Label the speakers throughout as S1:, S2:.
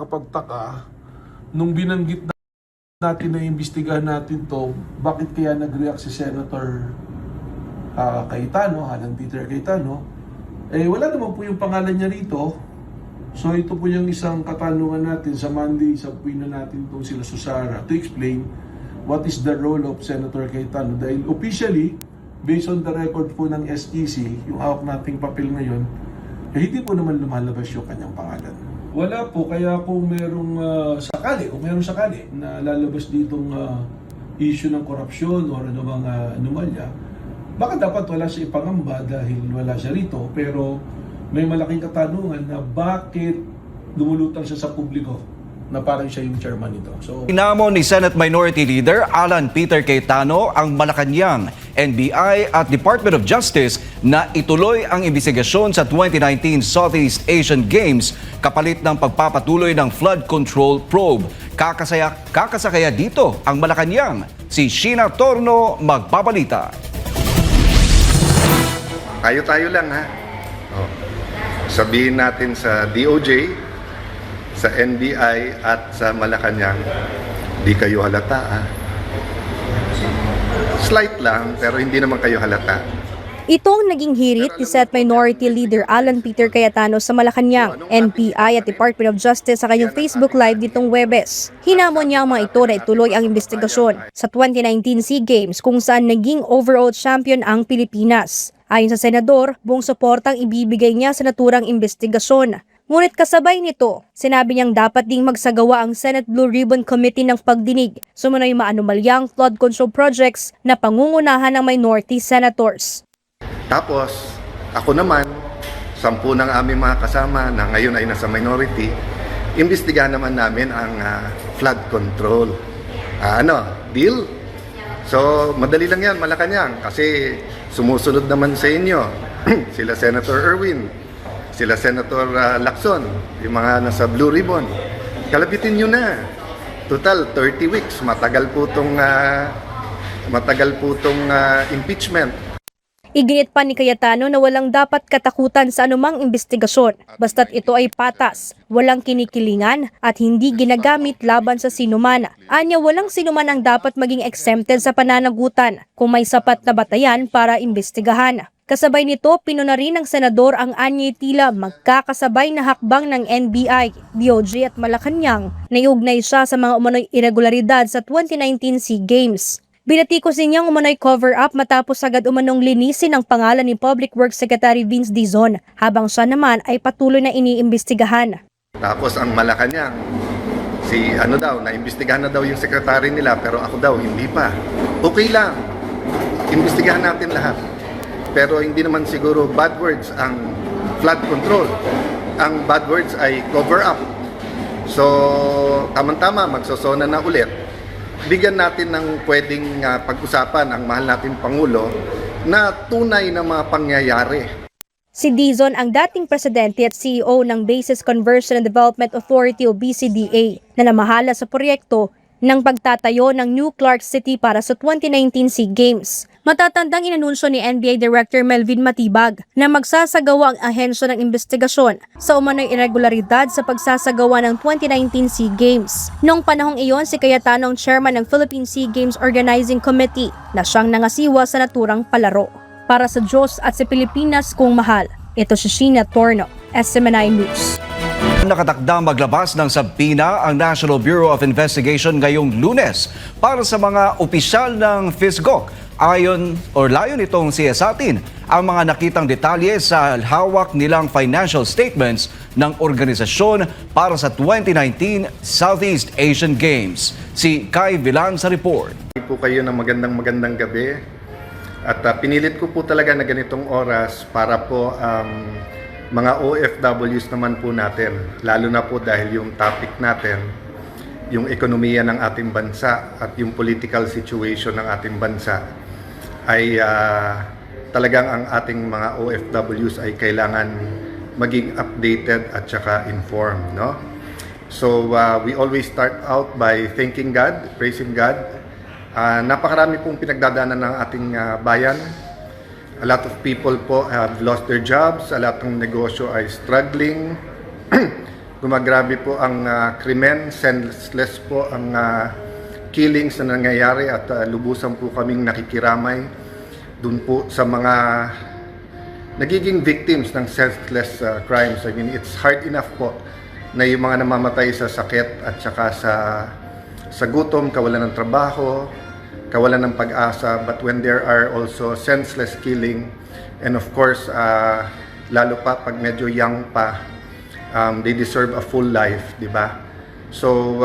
S1: Kapagtaka, nung binanggit natin na imbestigahan natin to, bakit kaya nag-react si Senator Cayetano, Alan Peter Cayetano, wala naman po yung pangalan niya rito. So ito po yung isang katanungan natin sa Monday, sa puwino natin itong sila Susara to explain what is the role of Senator Cayetano. Dahil officially, based on the record po ng SEC, yung hawak nating papel ngayon, hindi po naman lumalabas yung kanyang pangalan. Wala po, kaya kung merong sakali na lalabas ditong issue ng korupsyon o ano mga anomalya, baka dapat wala siya ipangamba dahil wala siya rito, pero may malaking katanungan na bakit lumulutang siya sa publiko na parang siya yung chairman nito. So,
S2: Inamon ni Senate Minority Leader Alan Peter Cayetano ang Malacanang, NBI at Department of Justice na ituloy ang investigasyon sa 2019 Southeast Asian Games kapalit ng pagpapatuloy ng flood control probe. Kakasakaya dito ang Malacanang. Si Sheena Torno magbabalita.
S3: Tayo-tayo lang ha. Sabihin natin sa DOJ, sa NBI at sa Malacanang, di kayo halata ha. Slight lang, pero hindi naman kayo halata.
S4: Ito ang naging hirit ni Senate Minority Leader Alan Peter Cayetano sa Malacanang, NBI at Department of Justice sa kanyang Facebook Live nitong Huwebes. Hinamon niya ang mga ito na ituloy ang investigasyon sa 2019 SEA Games kung saan naging overall champion ang Pilipinas. Ayon sa senador, buong suportang ibibigay niya sa naturang investigasyon. Ngunit kasabay nito, sinabi niyang dapat ding magsagawa ang Senate Blue Ribbon Committee ng pagdinig sumunod maanumalyang flood control projects na pangungunahan ng minority senators.
S3: Tapos, ako naman, 10 ng aming mga kasama na ngayon ay nasa minority, imbestigahan naman namin ang flood control. Deal? So, madali lang yan, Malacanang, kasi sumusunod naman sa inyo sila Senator Erwin, sila Senator Lacson, yung mga nasa Blue Ribbon. Kalabitin nyo na. Total, 30 weeks. Matagal po itong impeachment.
S4: Iginit pa ni Cayetano na walang dapat katakutan sa anumang investigasyon basta't ito ay patas, walang kinikilingan at hindi ginagamit laban sa sinuman. Anya walang sinuman ang dapat maging exempted sa pananagutan kung may sapat na batayan para imbestigahan. Kasabay nito, pinuna rin ng senador ang anyay tila magkakasabay na hakbang ng NBI, DOJ at Malacanang na iugnay siya sa mga umano'y irregularidad sa 2019 SEA Games. Binatikos ninyang umano'y cover-up matapos agad umanong linisin ang pangalan ni Public Works Secretary Vince Dizon habang siya naman ay patuloy na iniimbestigahan.
S3: Tapos ang Malacanang, naimbestigahan na daw yung sekretary nila pero ako daw hindi pa. Okay lang, imbestigahan natin lahat. Pero hindi naman siguro bad words ang flood control. Ang bad words ay cover-up. So, tamang-tama, magsosona na ulit. Bigyan natin ng pwedeng pag-usapan ang mahal nating Pangulo na tunay na mga pangyayari.
S4: Si Dizon ang dating presidente at CEO ng Bases Conversion and Development Authority o BCDA na namahala sa proyekto ng pagtatayo ng New Clark City para sa 2019 SEA Games. Matatandang inanunsyo ni NBI Director Melvin Matibag na magsasagawa ang ahensya ng investigasyon sa umano'y irregularidad sa pagsasagawa ng 2019 SEA Games. Noong panahong iyon, si Cayetano ang chairman ng Philippine SEA Games Organizing Committee na siyang nangasiwa sa naturang palaro. Para sa Diyos at sa Pilipinas kung mahal, ito si Sheena Torno, SMNI News.
S2: Nakatakdang maglabas ng sabina ang National Bureau of Investigation ngayong Lunes para sa mga opisyal ng FISGOC. Layon itong siyasatin ang mga nakitang detalye sa hawak nilang financial statements ng organisasyon para sa 2019 Southeast Asian Games. Si Kai Villan sa report.
S3: Po kayo ng magandang gabi at pinilit ko po talaga na ganitong oras para po mga OFWs naman po natin, lalo na po dahil yung topic natin, yung ekonomiya ng ating bansa at yung political situation ng ating bansa, ay talagang ang ating mga OFWs ay kailangan maging updated at saka informed, no? So we always start out by thanking God, praising God. Napakarami pong pinagdadaanan ng ating bayan. A lot of people po have lost their jobs, a lot ng negosyo ay struggling. Gumagrabe po ang krimen, senseless po ang killings na nangyayari at lubusan po kaming nakikiramay dun po sa mga nagiging victims ng senseless crimes. I mean, it's hard enough po na yung mga namamatay sa sakit at saka sa gutom, kawalan ng trabaho, kawalan ng pag-asa, but when there are also senseless killing, and of course, lalo pa pag medyo young pa, they deserve a full life, di ba? So,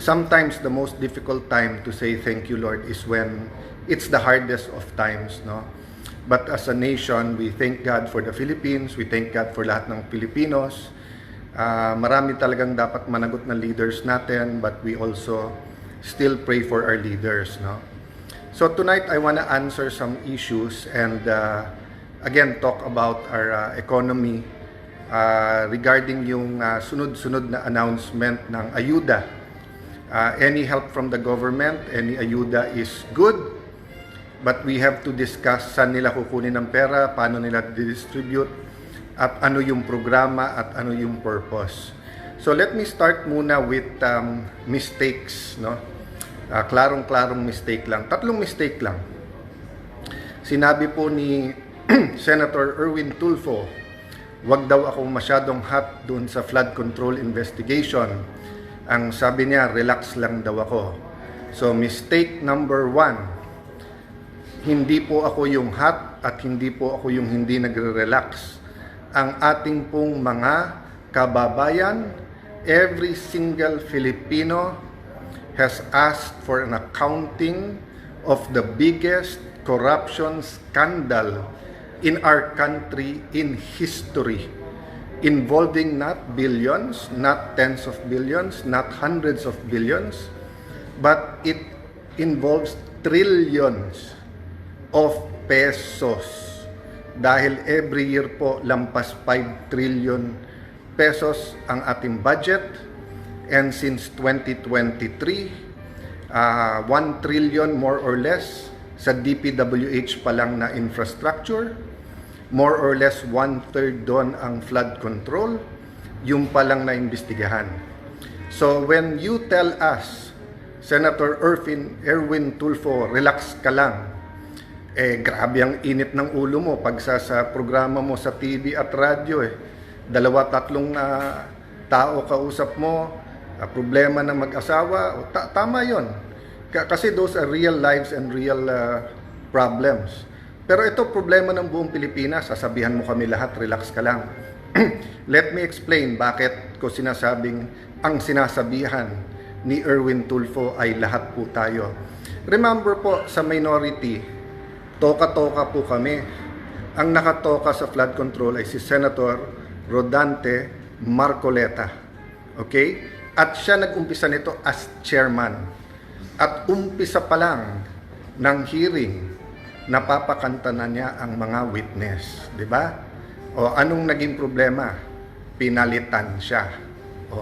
S3: sometimes the most difficult time to say thank you, Lord, is when it's the hardest of times, no? But as a nation, we thank God for the Philippines, we thank God for lahat ng Pilipinos. Marami talagang dapat managot na leaders natin, but we also still pray for our leaders, no? So tonight I want to answer some issues and again talk about our economy regarding yung sunod-sunod na announcement ng ayuda. Any help from the government, any ayuda is good, but we have to discuss saan nila kukunin ng pera, paano nila distribute, at ano yung programa at ano yung purpose. So let me start muna with mistakes, no? Klarong-klarong mistake lang. 3 mistake lang. Sinabi po ni Senator Erwin Tulfo, wag daw ako masyadong hot doon sa flood control investigation. Ang sabi niya, relax lang daw ako. So mistake number 1, hindi po ako yung hot at hindi po ako yung hindi nagre-relax. Ang ating pong mga kababayan, every single Filipino has asked for an accounting of the biggest corruption scandal in our country in history, involving not billions, not tens of billions, not hundreds of billions, but it involves trillions of pesos. Dahil every year po lampas 5 trillion pesos ang ating budget, and since 2023 1 trillion more or less sa DPWH pa lang na infrastructure, more or less 1/3 doon ang flood control, yung pa lang na imbestigahan. So when you tell us, Senator Erwin Tulfo, relax ka lang, grabe ang init ng ulo mo pag sa programa mo sa TV at radyo 2-3 tao kausap mo, problema ng mag-asawa, tama yon. Kasi those are real lives and real problems. Pero ito problema ng buong Pilipinas, sasabihan mo kami lahat, relax ka lang. Let me explain bakit ko sinasabing ang sinasabihan ni Erwin Tulfo ay lahat po tayo. Remember po, sa minority, toka-toka po kami. Ang nakatoka sa flood control ay si Senator Rodante Marcoleta. Okay? At siya nag-umpisa nito as chairman. At umpisa pa lang ng hearing, napapakanta na niya ang mga witness. Di ba? O anong naging problema? Pinalitan siya. O,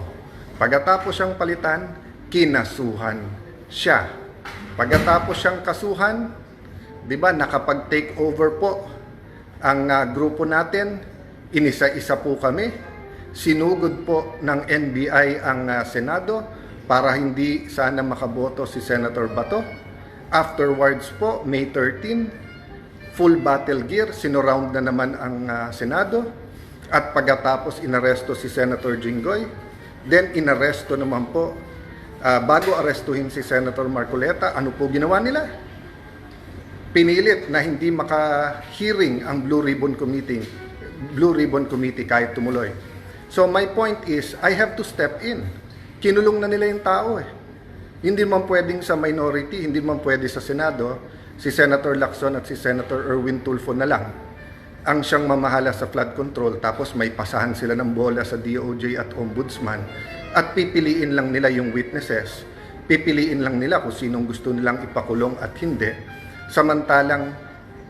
S3: pagkatapos siyang palitan, kinasuhan siya. Pagkatapos siyang kasuhan, di ba, nakapag-take over po ang grupo natin, inisa-isa po kami, sinugod po ng NBI ang Senado para hindi sana makaboto si Senator Bato. Afterwards po, May 13, full battle gear, sinoround na naman ang Senado, at pagkatapos inaresto si Senator Jinggoy, then inaresto naman po, bago arestuhin si Senator Marcoleta, ano po ginawa nila? Pinilit na hindi maka-hearing ang Blue Ribbon Committee kahit tumuloy. So my point is, I have to step in. Kinulong na nila yung tao Hindi man pwedeng sa minority, hindi man pwede sa Senado, si Senator Lacson at si Senator Erwin Tulfo na lang ang siyang mamahala sa flood control, tapos may pasahan sila ng bola sa DOJ at Ombudsman, at pipiliin lang nila yung witnesses, pipiliin lang nila kung sinong gusto nilang ipakulong at hindi. Samantalang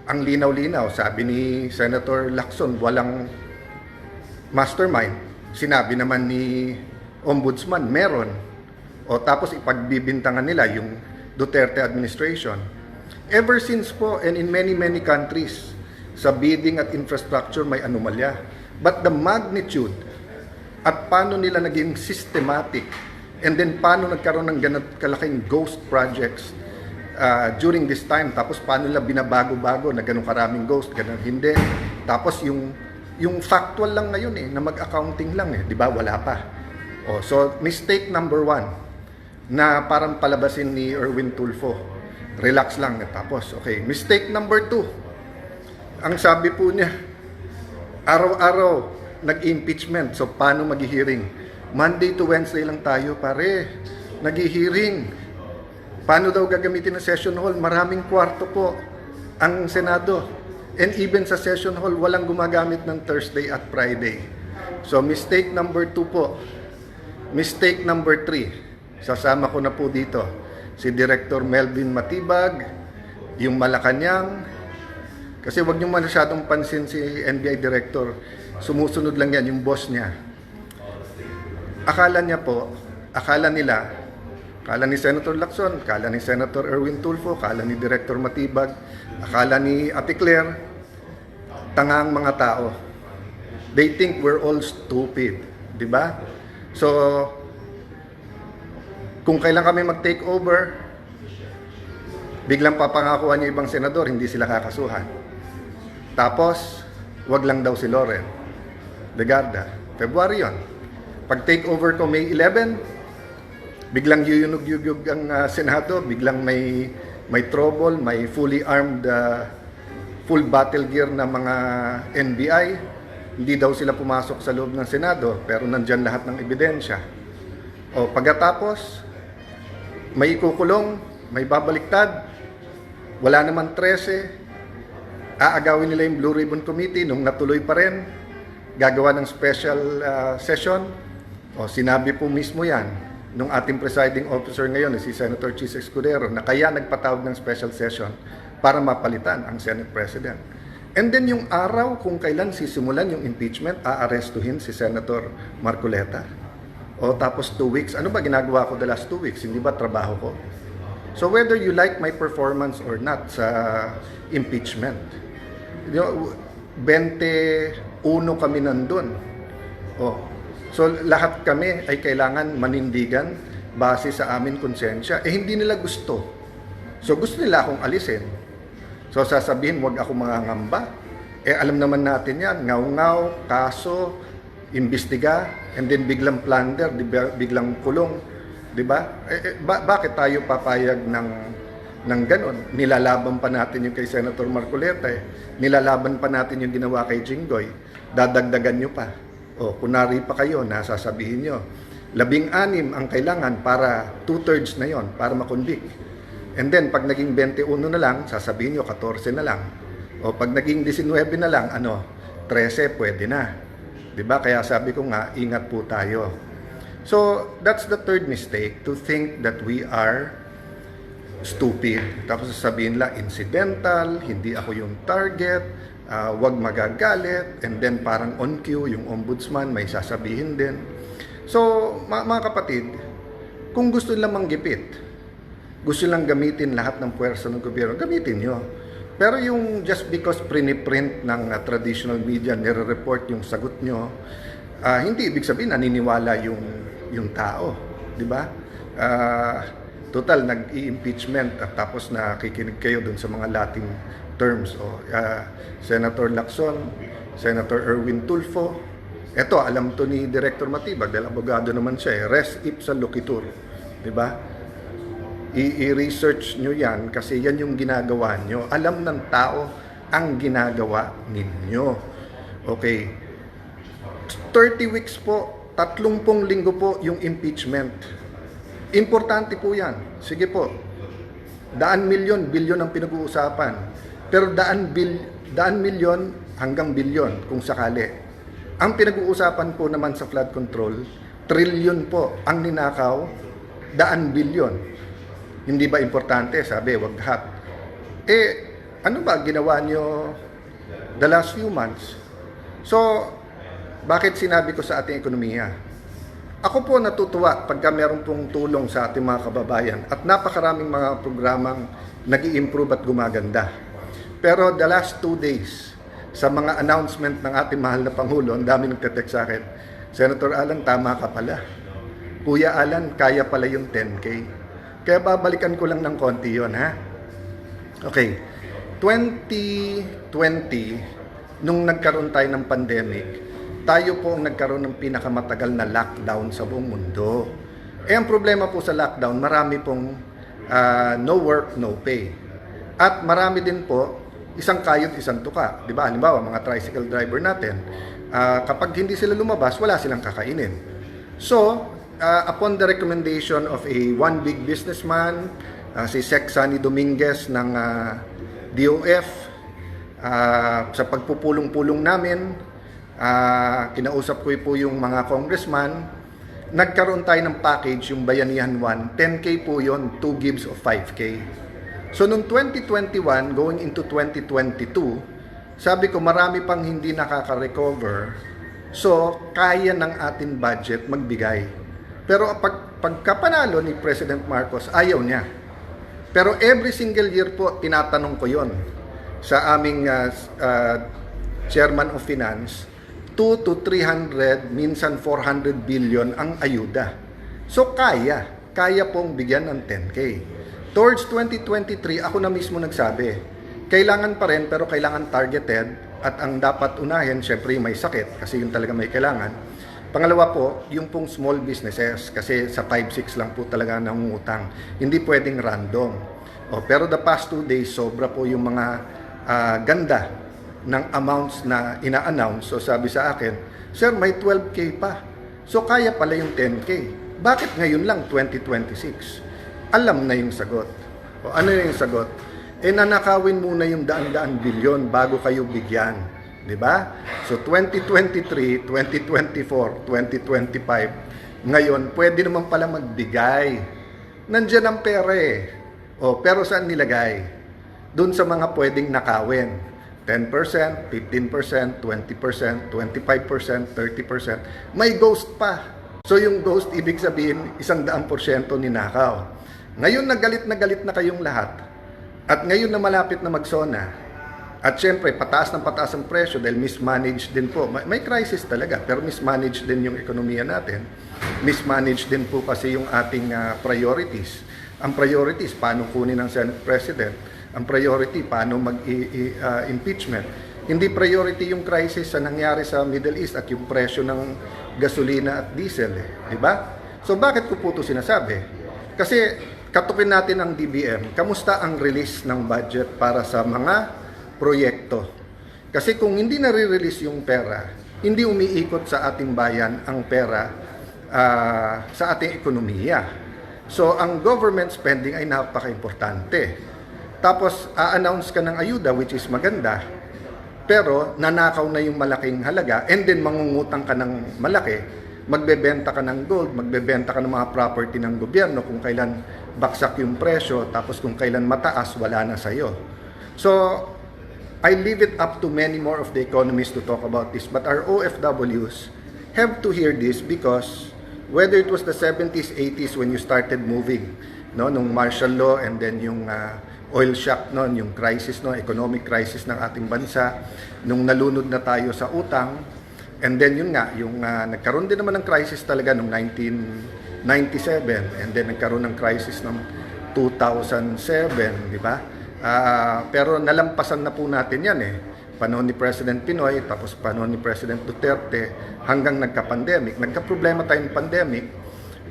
S3: ang linaw-linaw, sabi ni Senator Lacson, walang mastermind. Sinabi naman ni Ombudsman, meron. O tapos ipagbibintangan nila yung Duterte administration. Ever since po, and in many countries, sa bidding at infrastructure may anomalya. But the magnitude at paano nila naging systematic, and then paano nagkaroon ng ganat kalaking ghost projects during this time, tapos paano nila binabago-bago na ganun karaming ghost, ganun hindi. Tapos yung factual lang ngayon na mag-accounting lang di ba? Wala pa. So mistake number 1 na parang palabasin ni Erwin Tulfo. Relax lang tapos. Okay, mistake number 2. Ang sabi po niya, araw-araw nag-impeachment. So paano mag-hearing? Monday to Wednesday lang tayo, pare. Nag-hearing. Paano daw gagamitin ng session hall? Maraming kwarto po ang Senado. And even sa session hall, walang gumagamit ng Thursday at Friday. So mistake number 2 po. Mistake number 3. Sasama ko na po dito si Director Melvin Matibag, yung Malacanang. Kasi wag niyo masyadong pansin si NBI Director. Sumusunod lang yan, yung boss niya. Akala nila, akala ni Senator Lacson, akala ni Senator Erwin Tulfo, akala ni Director Matibag, akala ni Ate Claire, tangang mga tao. They think we're all stupid, di ba? So, kung kailan kami mag-take over, biglang papangakuan yung ibang senador, hindi sila kakasuhan. Tapos, wag lang daw si Loren Legarda. February yon. Pag take over ko May 11, biglang yuyunog-yugog ang Senado, biglang may trouble, may fully armed, full battle gear na mga NBI. Hindi daw sila pumasok sa loob ng Senado, pero nandyan lahat ng ebidensya. Pagkatapos, may ikukulong, may babaliktad, wala naman 13, aagawin nila yung Blue Ribbon Committee nung natuloy pa rin, gagawa ng special session. Sinabi po mismo yan nung ating presiding officer ngayon, si Senator Chis Escudero, na kaya nagpatawag ng special session para mapalitan ang Senate President. And then yung araw kung kailan sisimulan yung impeachment, aarestuhin si Senator Marcoleta. Tapos 2 weeks. Ano ba ginagawa ko the last 2 weeks? Hindi ba trabaho ko? So whether you like my performance or not sa impeachment, 21 kami nandun. So lahat kami ay kailangan manindigan base sa amin konsensya. Hindi nila gusto. So gusto nila akong alisin. So sasabihin, wag ako mangangamba. Alam naman natin yan, ngaw-ngaw, kaso, imbestiga, and then biglang plunder, biglang kulong. Diba? Bakit tayo papayag ng ganon? Nilalaban pa natin yung kay Senator Marcoleta. Nilalaban pa natin yung ginawa kay Jinggoy. Dadagdagan nyo pa. Kunari pa kayo, nasasabihin nyo. 16 ang kailangan para 2/3 na yon para makonvict. And then, pag naging 21 na lang, sasabihin nyo 14 na lang. Pag naging 19 na lang, 13 pwede na. Diba? Kaya sabi ko nga, ingat po tayo. So, that's the third mistake, to think that we are stupid. Tapos sasabihin lang, incidental, hindi ako yung target, wag magagalit, and then parang on cue, yung ombudsman may sasabihin din. So, mga kapatid, kung gusto nilang manggipit, gusto nilang gamitin lahat ng puwersa ng gobyerno, gamitin nyo. Pero yung just because print ng traditional media, nire-report yung sagot nyo, hindi ibig sabihin naniniwala yung tao, di ba? Total, nag-i-impeachment at tapos nakikinig kayo dun sa mga Latin terms. Senator Lacson, Senator Erwin Tulfo, eto, alam to ni Director Matibag, dahil abogado naman siya, res ipsa loquitur, di ba? I-research nyo yan kasi yan yung ginagawa nyo. Alam ng tao ang ginagawa ninyo. Okay. 30 weeks po, 30 linggo po yung impeachment. Importante po yan. Sige po. Daan milyon, bilyon ang pinag-uusapan. Pero daan milyon hanggang bilyon kung sakali. Ang pinag-uusapan po naman sa flood control, trilyon po ang ninakaw, daan bilyon. Hindi ba importante? Sabi, wag lahat. Ano ba ginawa nyo the last few months? So, bakit sinabi ko sa ating ekonomiya? Ako po natutuwa pagka meron pong tulong sa ating mga kababayan at napakaraming mga programang nag-i-improve at gumaganda. Pero the last 2 days, sa mga announcement ng ating mahal na Pangulo, ang dami nagte-text sa akin, Senator Alan, tama ka pala. Kuya Alan, kaya pala yung 10K. Kaya babalikan ko lang ng konti yon, ha? Okay. 2020, nung nagkaroon tayo ng pandemic, tayo po ang nagkaroon ng pinakamatagal na lockdown sa buong mundo. Ang problema po sa lockdown, marami pong no work, no pay. At marami din po, isang kayod, isang tuka. Diba? Halimbawa, mga tricycle driver natin, kapag hindi sila lumabas, wala silang kakainin. So, upon the recommendation of one big businessman, si Sec Sunny Dominguez ng DOF, sa pagpupulong-pulong namin, kinausap ko po yung mga congressman, nagkaroon tayo ng package, yung Bayanihan 1, 10K po yon, 2 gives of 5K. So, noong 2021, going into 2022, sabi ko marami pang hindi nakaka-recover, so kaya ng ating budget magbigay. Pero pagkapanalo ni President Marcos, ayaw niya. Pero every single year po, tinatanong ko yon sa aming Chairman of Finance, 2 to 300, minsan 400 billion ang ayuda. So kaya pong bigyan ng 10K. Towards 2023, ako na mismo nagsabi, kailangan pa rin pero kailangan targeted at ang dapat unahin, syempre may sakit kasi yun talaga may kailangan. Pangalawa po, yung pong small businesses kasi sa 5-6 lang po talaga nangungutang. Hindi pwedeng random. Pero the past 2 days, sobra po yung mga ganda ng amounts na ina-announce. So sabi sa akin, sir, may 12K pa. So kaya pala yung 10K. Bakit ngayon lang 2026? Alam na yung sagot. Ano yung sagot? Nanakawin muna yung daan-daan bilyon bago kayo bigyan. Diba? So 2023, 2024, 2025, ngayon pwede naman pala magbigay. Nandiyan ang pera eh. Pero saan nilagay? Doon sa mga pwedeng nakawin. 10%, 15%, 20%, 25%, 30%. May ghost pa. So yung ghost, ibig sabihin, 100% ninakaw. Ngayon na galit na kayong lahat. At ngayon na malapit na magsona. At syempre, pataas ang presyo dahil mismanaged din po. May crisis talaga, pero mismanaged din yung ekonomiya natin. Mismanaged din po kasi yung ating priorities. Ang priorities, paano kunin ng Senate President? Ang priority, paano mag-impeachment. Hindi priority yung crisis sa nangyari sa Middle East at yung presyo ng gasolina at diesel. Diba? So bakit ko po ito sinasabi? Kasi katukin natin ang DBM. Kamusta ang release ng budget para sa mga proyekto? Kasi kung hindi nare-release yung pera, hindi umiikot sa ating bayan ang pera sa ating ekonomiya. So ang government spending ay napaka-importante. Tapos, a-announce ka ng ayuda, which is maganda, pero nanakaw na yung malaking halaga, and then mangungutang ka ng malaki, magbebenta ka ng gold, magbebenta ka ng mga property ng gobyerno kung kailan baksak yung presyo, tapos kung kailan mataas, wala na sa'yo. So, I leave it up to many more of the economists to talk about this, but our OFWs have to hear this because whether it was the 70s, 80s when you started moving, no, nung martial law and then yung oil shock noon, yung crisis no, economic crisis ng ating bansa, nung nalunod na tayo sa utang, and then yun nga, yung nagkaroon din naman ng crisis talaga nung 1997, and then nagkaroon ng crisis ng 2007, di ba? Pero nalampasan na po natin yan eh. Panahon ni President Pinoy, tapos panahon ni President Duterte, hanggang nagka-pandemic. Nagka-problema tayong pandemic,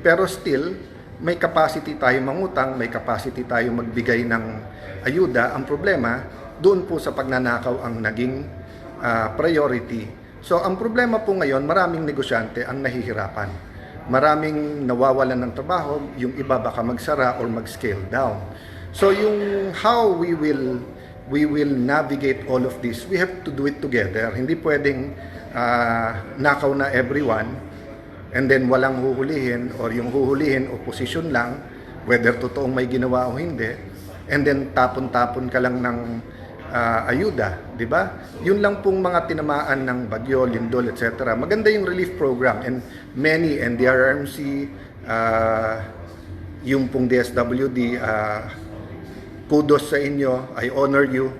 S3: pero still, may capacity tayo mangutang, may capacity tayo magbigay ng ayuda. Ang problema, doon po sa pagnanakaw ang naging priority. So, ang problema po ngayon, maraming negosyante ang nahihirapan. Maraming nawawalan ng trabaho, yung iba baka magsara or mag-scale down. So, yung how we will navigate all of this, we have to do it together. Hindi pwedeng nakaw na everyone, and then walang huhulihin or yung huhulihin opposition lang, whether totoong may ginawa o hindi, and then tapon-tapon ka lang ng ayuda, di ba? Yun lang pong mga tinamaan ng bagyo, lindol, etc. Maganda yung relief program and many, NDRRMC, yung pong DSWD, kudos sa inyo, I honor you,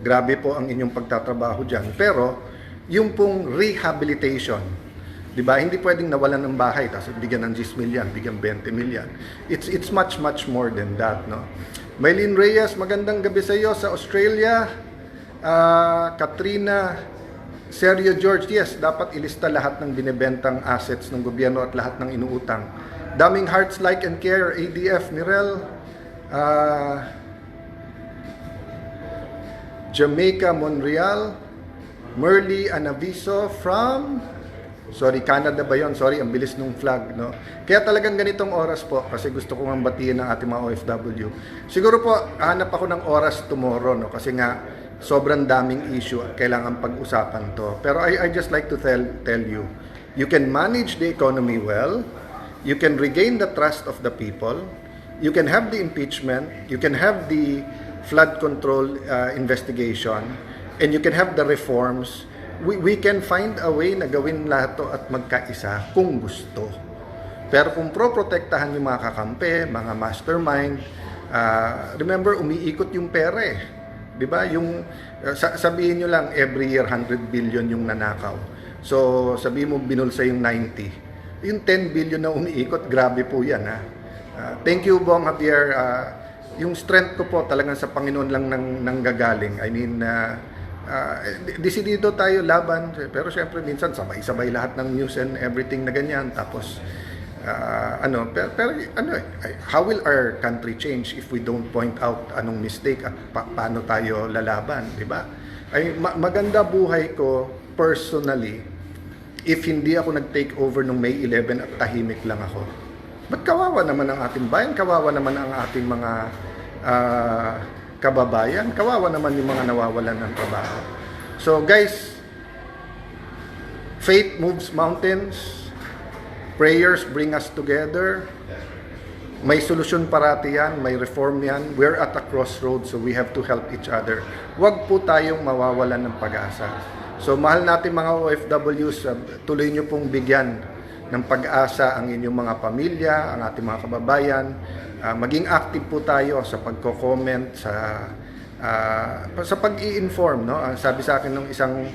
S3: grabe po ang inyong pagtatrabaho dyan. Pero yung pong rehabilitation, 'Di ba? Hindi pwedeng nawalan ng bahay tapos bigyan ng 10 million, bigyan 20 million. It's much more than that, no. Maylene Reyes, magandang gabi sa iyo sa Australia. Katrina, Sergio George, yes, dapat ilista lahat ng binebentang assets ng gobyerno at lahat ng inuutang. Daming Hearts Like and Care, ADF, Mirel, Jamaica, Montreal, Merly Anaviso from, sorry, Canada ba yun? Sorry, ang bilis nung flag, no? Kaya talagang ganitong oras po, kasi gusto kong batiin ng ating mga OFW. Siguro po, hanap ako ng oras tomorrow, no? Kasi nga, sobrang daming issue at kailangan pag-usapan to. Pero I just like to tell you, you can manage the economy well, you can regain the trust of the people, you can have the impeachment, you can have the flood control investigation, and you can have the reforms. We can find a way na gawin lahat to at magkaisa kung gusto. Pero kung pro-protektahan yung mga kakampi, mga mastermind, remember, umiikot yung pera eh. Di ba? Yung, sabihin nyo lang, every year 100 billion yung nanakaw. So, sabihin mo binulsa yung 90. Yung 10 billion na umiikot, grabe po yan. Ha? Thank you, Bong Javier. Yung strength ko po talagang sa Panginoon lang nanggagaling. I mean, desidido tayo laban, pero syempre minsan sabay-sabay lahat ng news and everything na ganyan. Tapos, how will our country change if we don't point out anong mistake at paano tayo lalaban, di ba? Ay, maganda buhay ko personally if hindi ako nag-take over nung May 11 at tahimik lang ako. Ba't kawawa naman ang ating bayan? Kawawa naman ang ating mga kababayan? Kawawa naman yung mga nawawalan ng trabaho. So guys, faith moves mountains. Prayers bring us together. May solusyon parati yan, may reform yan. We're at a crossroads, so we have to help each other. Huwag po tayong mawawalan ng pag-asa. So mahal natin mga OFWs, tuloy nyo pong bigyan ng pag-asa ang inyong mga pamilya, ang ating mga kababayan. Maging active po tayo sa pagko-comment, sa pag-i-inform. No? Sabi sa akin ng isang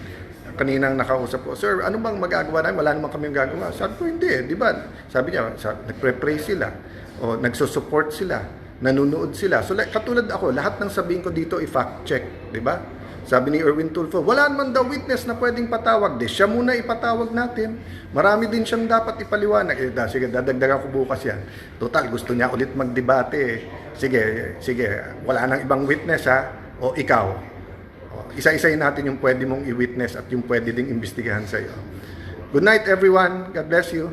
S3: kaninang nakausap ko, "Sir, ano bang magagawa namin? Wala naman kami magagawa." Sabi ko, "Hindi, di ba?" Sabi niya, nagpre-pray sila, o nagsusupport sila, nanunood sila. So katulad ako, lahat ng sabihin ko dito i-fact check, di ba? Sabi ni Erwin Tulfo, wala naman daw witness na pwedeng patawag. Siya muna ipatawag natin. Marami din siyang dapat ipaliwanag. Sige, dadagdagan ko bukas yan. Total, gusto niya ulit magdebate. Sige, wala nang ibang witness ha. O ikaw. Isa-isayin natin yung pwede mong i-witness at yung pwede ding imbestigahan sa'yo. Good night everyone. God bless you.